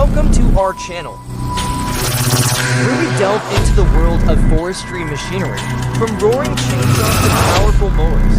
Welcome to our channel, where we delve into the world of forestry machinery, from roaring chainsaws to powerful mowers.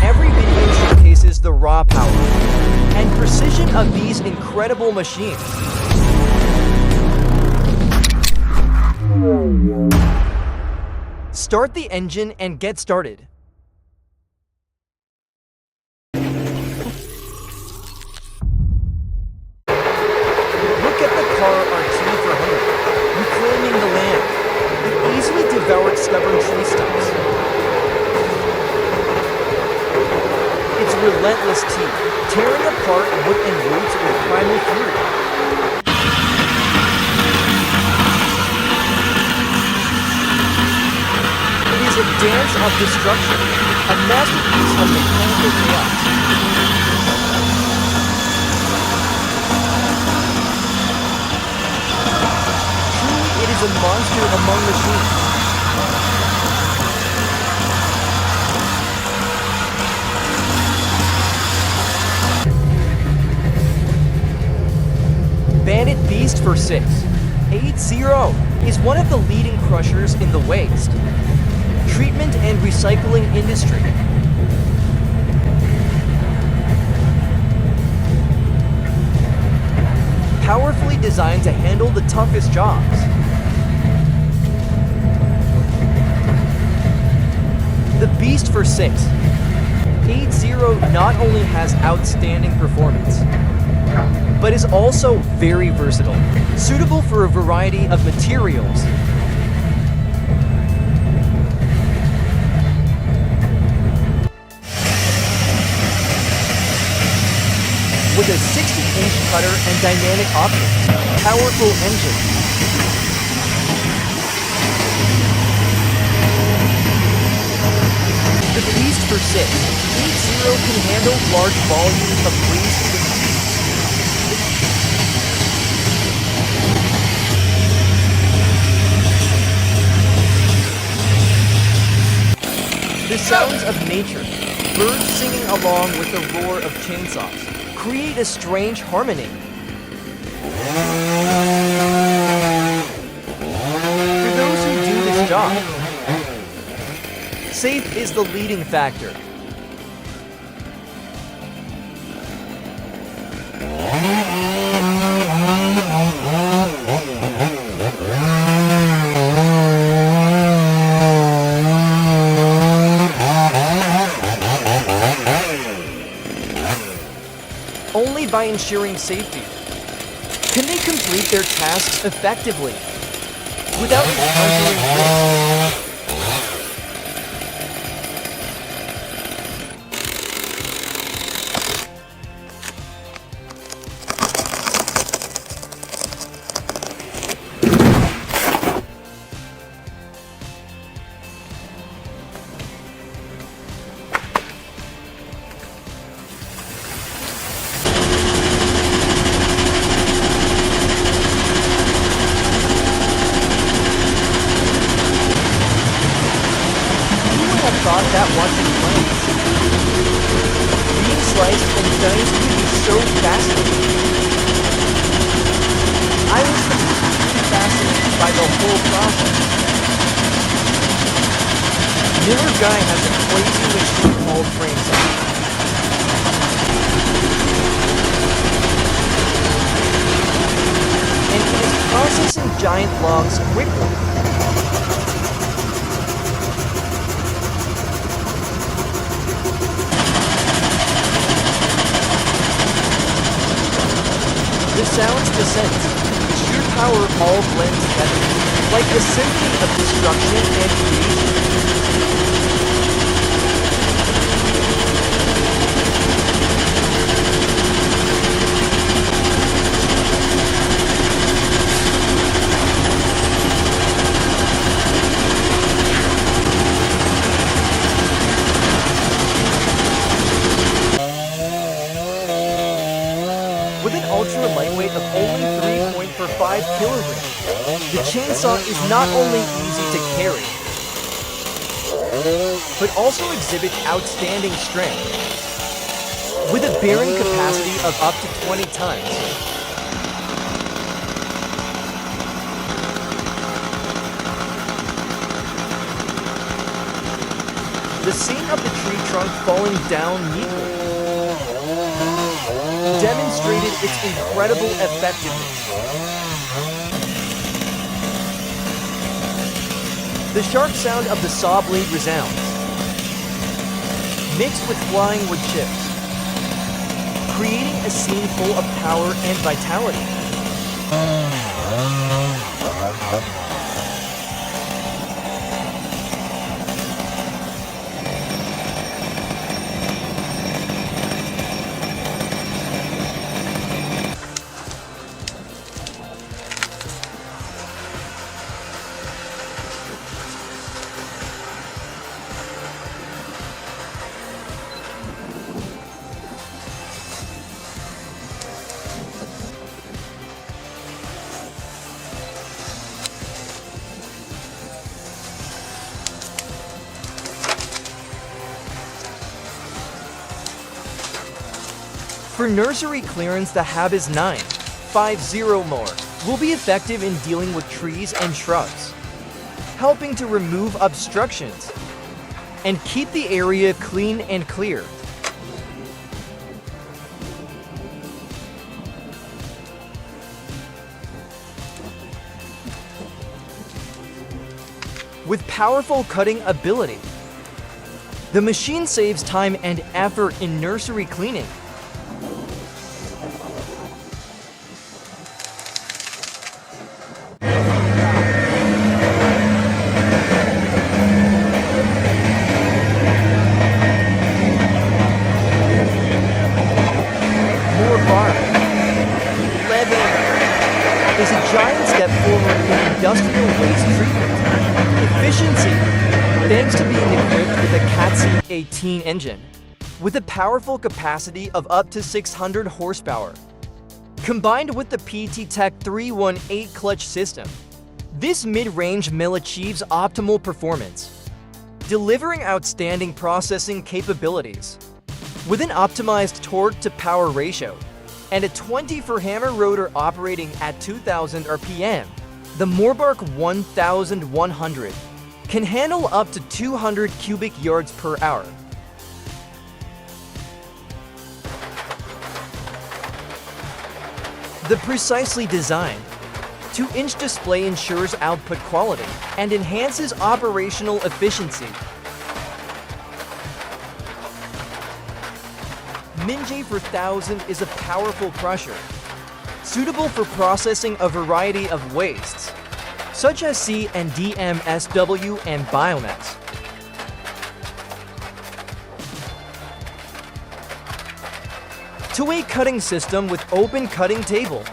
Every video showcases the raw power and precision of these incredible machines. Start the engine and get started. Reclaiming the land. It easily devoured stubborn tree stumps. Its relentless teeth, tearing apart wood and roots with primal fury. It is a dance of destruction, a masterpiece of mechanical chaos. It is a monster among machines. Bandit Beast for 680 is one of the leading crushers in the waste, treatment and recycling industry. Powerfully designed to handle the toughest jobs. The Beast for 680 not only has outstanding performance, but is also very versatile, suitable for a variety of materials. With a 60-inch cutter and dynamic options, powerful engine. The Beast for 680 can handle large volumes of grease. The sounds of nature, birds singing along with the roar of chainsaws, create a strange harmony. For those who do this job, safe is the leading factor. Only by ensuring safety can they complete their tasks effectively without encountering risk. Thought that watching plants being sliced and diced could be so fascinating. I was completely fascinated by the whole process. Miller Guy has a crazy machine called frame saw. And it is processing giant logs quickly. The sounds, the scents, the sheer power all blend together, like a symphony of destruction and creation. With an ultra lightweight of only 3.45 kilograms, the chainsaw is not only easy to carry, but also exhibits outstanding strength. With a bearing capacity of up to 20 tons, the scene of the tree trunk falling down neatly demonstrated its incredible effectiveness. The sharp sound of the saw blade resounds, mixed with flying wood chips, creating a scene full of power and vitality. For nursery clearance, the Habis 950 mower will be effective in dealing with trees and shrubs, helping to remove obstructions and keep the area clean and clear. With powerful cutting ability, the machine saves time and effort in nursery cleaning. Is a giant step forward in industrial waste treatment efficiency, thanks to being equipped with a CATC 18 engine with a powerful capacity of up to 600 horsepower. Combined with the PT Tech 318 clutch system, this mid-range mill achieves optimal performance, delivering outstanding processing capabilities. With an optimized torque-to-power ratio and a 24-hammer rotor operating at 2,000 RPM, the Morbark 1100 can handle up to 200 cubic yards per hour. The precisely designed 2-inch display ensures output quality and enhances operational efficiency. Minjay 4000 is a powerful crusher, suitable for processing a variety of wastes, such as C and DMSW and biomass. Two-way cutting system with open cutting table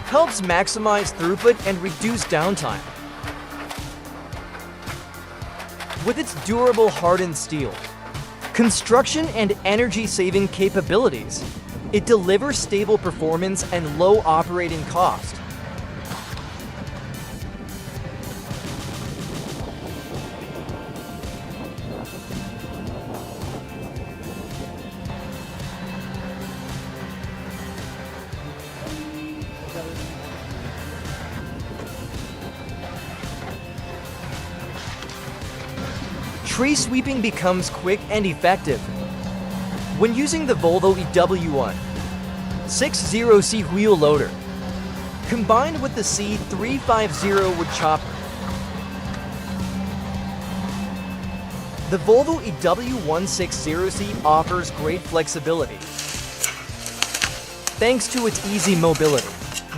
helps maximize throughput and reduce downtime. With its durable hardened steel, construction and energy-saving capabilities, it delivers stable performance and low operating cost. Tree sweeping becomes quick and effective when using the Volvo EW1 60C wheel loader, combined with the C350 wood chopper. The Volvo EW160C offers great flexibility thanks to its easy mobility,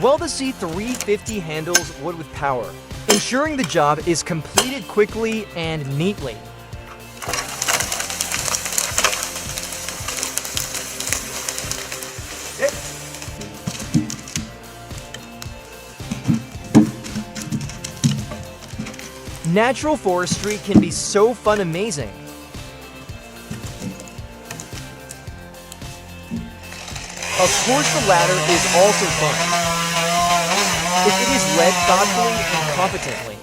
while the C350 handles wood with power, ensuring the job is completed quickly and neatly. Natural forestry can be so fun amazing. Of course, the latter is also fun if it is led thoughtfully and competently.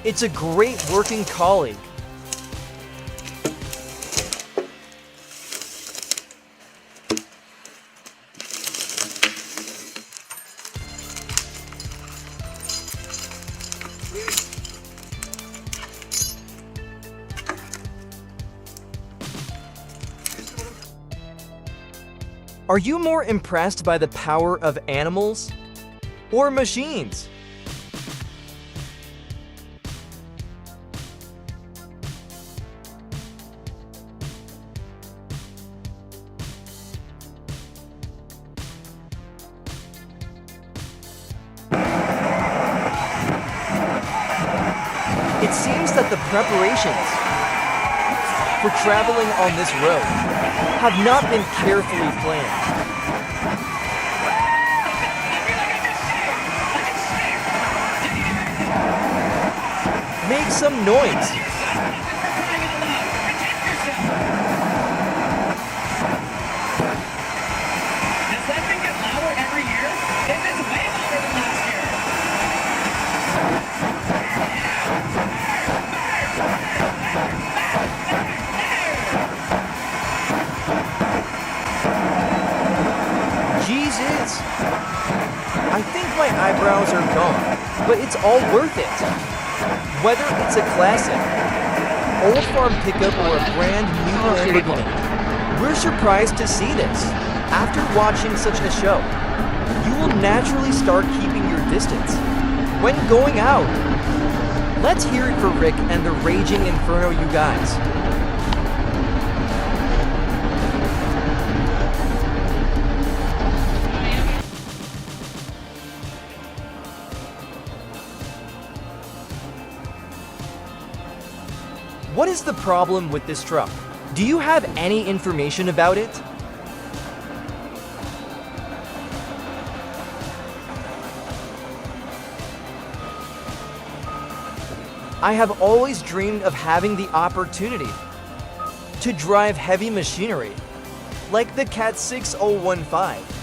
It's a great working colleague. Are you more impressed by the power of animals or machines? It seems that the preparations for traveling on this road have not been carefully planned. Make some noise. Does that thing get louder every year? It's way louder than last year. Jesus! I think my eyebrows are gone, but it's all worth it. Whether it's a classic, old farm pickup, or a brand new Lamborghini, we're surprised to see this. After watching such a show, you will naturally start keeping your distance when going out. Let's hear it for Rick and the Raging Inferno, you guys. What is the problem with this truck? Do you have any information about it? I have always dreamed of having the opportunity to drive heavy machinery, like the Cat 6015.